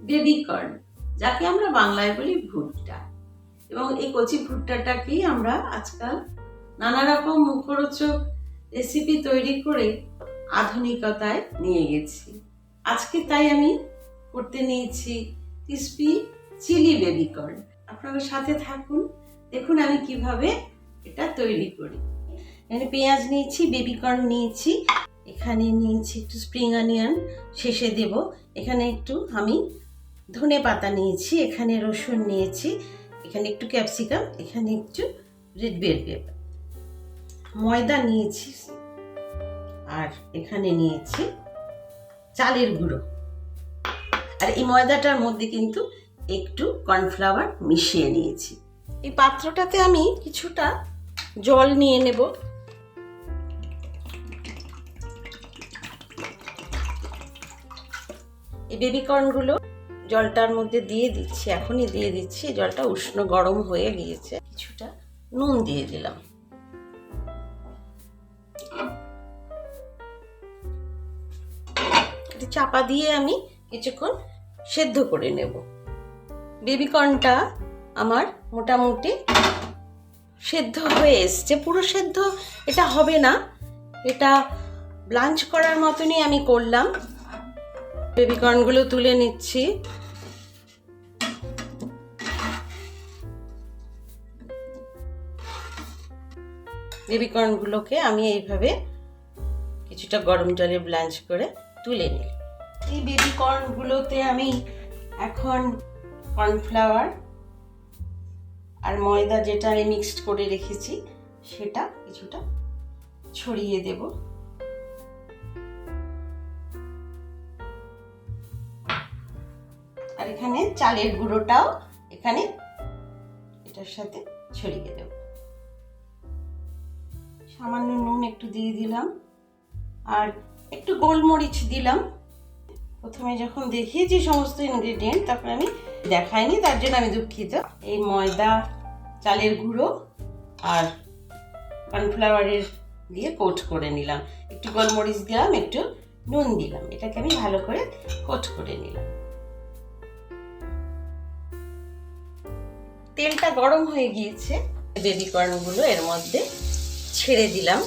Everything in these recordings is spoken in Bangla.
বেবি কর্ন, যাকে আমরা বাংলায় বলি ভুট্টা। এবং এই কচি ভুট্টাটাকেই আমরা আজকাল নানা রকম মুখরোচক রেসিপি তৈরি করে আধুনিকতায় নিয়ে গেছি। আজকে তাই আমি করতে নিয়েছি ক্রিসপি চিলি বেবি কর্ন। আপনারা সাথে থাকুন, দেখুন আমি কিভাবে এটা তৈরি করি। এখানে পেঁয়াজ নিয়েছি, বেবি কর্ন নিয়েছি, এখানে নিয়েছি একটু স্প্রিং অনিয়ন, শেষে দেব। এখানে একটু আমি ধনে পাতা নিয়েছি, এখানে রসুন নিয়েছি, এখানে একটু ক্যাপসিকাম, এখানে একটু রেড বেল পেপার, ময়দা নিয়েছি, আর এখানে নিয়েছি চালের গুঁড়ো। আর এই ময়দাটার মধ্যে কিন্তু একটু কর্নফ্লাওয়ার মিশিয়ে নিয়েছি। এই পাত্রটাতে আমি কিছুটা জল নিয়ে নেব। এই বেবি কর্নগুলো জলটার মধ্যে দিয়ে দিচ্ছি, এখনই দিয়ে দিচ্ছি। জলটা উষ্ণ গরম হয়ে গিয়েছে। কিছুটা নুন দিয়ে দিলাম। চাপা দিয়ে আমি কিছুক্ষণ সেদ্ধ করে নেব। বেবি কর্নটা আমার মোটামুটি সেদ্ধ হয়ে এসছে। পুরো সেদ্ধ এটা হবে না, এটা ব্লাঞ্চ করার মতনই আমি করলাম। বেবি কর্নগুলো তুলে নিচ্ছি। বেবি কর্নগুলোকে আমি এইভাবে কিছুটা গরম জলে ব্লাঞ্চ করে তুলে নিই। এই বেবি কর্নগুলোতে আমি এখন কর্নফ্লাওয়ার আর ময়দা যেটা আমি মিক্সড করে রেখেছি সেটা কিছুটা ছড়িয়ে দেব। আর এখানে চালের গুঁড়োটাও এখানে এটার সাথে ছড়িয়ে দেব। সামান্য নুন একটু দিয়ে দিলাম, আর একটু গোলমরিচ দিলাম। প্রথমে যখন দেখিয়েছি সমস্ত ইনগ্রেডিয়েন্ট তখন আমি দেখাইনি, তার জন্য আমি দুঃখিত। এই ময়দা, চালের গুঁড়ো আর কর্নফ্লাওয়ারের দিয়ে কোট করে নিলাম। একটু গোলমরিচ দিলাম, একটু নুন দিলাম। এটাকে আমি ভালো করে কোট করে নিলাম। তেলটা গরম হয়ে গিয়েছে, বেবি কর্নগুলো এর মধ্যে ছেড়ে দিলাম।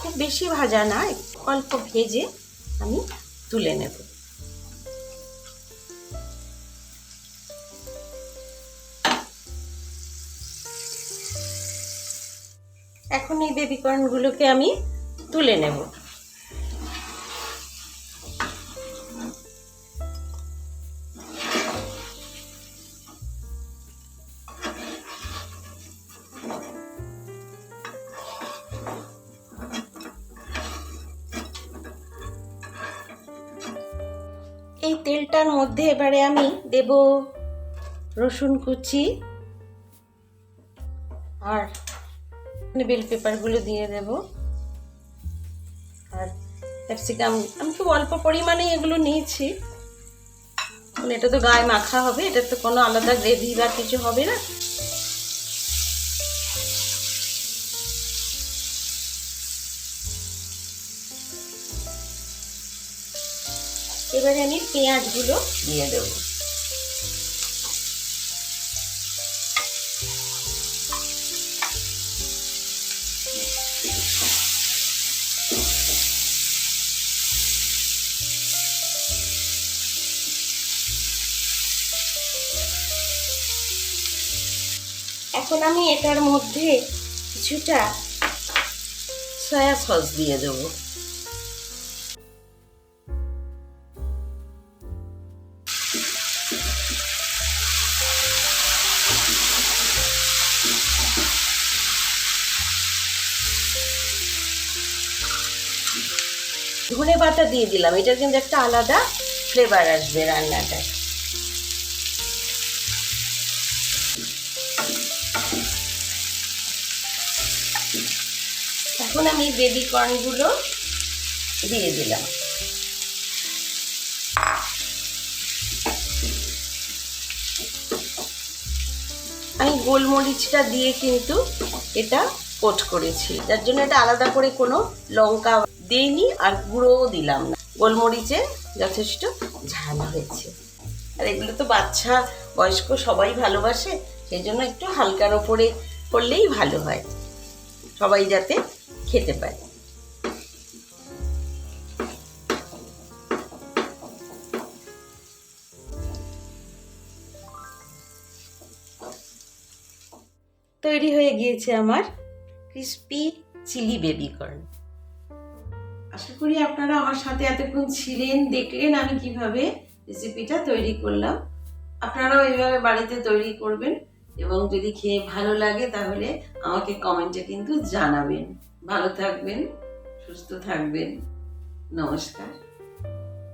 খুব বেশি ভাজা না, অল্প ভেজে আমি তুলে নেব। এখন এই বেবি কর্নগুলোকে আমি তুলে নেব। এই তেলটার মধ্যে এবারে আমি দেব রসুন কুচি, আর বেল পেপারগুলো দিয়ে দেব, আর ক্যাপসিকাম। আমি খুব অল্প পরিমাণে এগুলো নিয়েছি, এটা তো গায়ে মাখা হবে, এটা তো কোনো আলাদা গ্রেভি বা কিছু হবে না। এবারে আমি পেঁয়াজগুলো দিয়ে দেব। এখন আমি এটার মধ্যে কিছুটা সয়া সস দিয়ে দেব। ধনে পাতা দিয়ে দিলাম, এটা কিন্তু একটা আলাদা ফ্লেভার আসবে রান্নাটা। এখন আমি বেবি কর্নগুলো দিয়ে দিলাম। গোলমরিচটা দিয়ে কিন্তু এটা কোট করেছি, যার জন্য এটা আলাদা করে কোনো লঙ্কা দিইনি আর গুঁড়োও দিলাম না। গোলমরিচে যথেষ্ট ঝাল হয়েছে। আর এগুলো তো বাচ্চা বয়স্ক সবাই ভালোবাসে, সেই জন্য একটু হালকার ওপরে করলেই ভালো হয়, সবাই যাতে খেতে পারে। তৈরি হয়ে গিয়েছে আমার ক্রিস্পি চিলি বেবি কর্ন। আশা করি আপনারা আমার সাথে এতক্ষণ ছিলেন, দেখলেন আমি কিভাবে রেসিপিটা তৈরি করলাম। আপনারাও এইভাবে বাড়িতে তৈরি করবেন এবং যদি খেয়ে ভালো লাগে তাহলে আমাকে কমেন্টে কিন্তু জানাবেন। ভালো থাকবেন, সুস্থ থাকবেন। নমস্কার।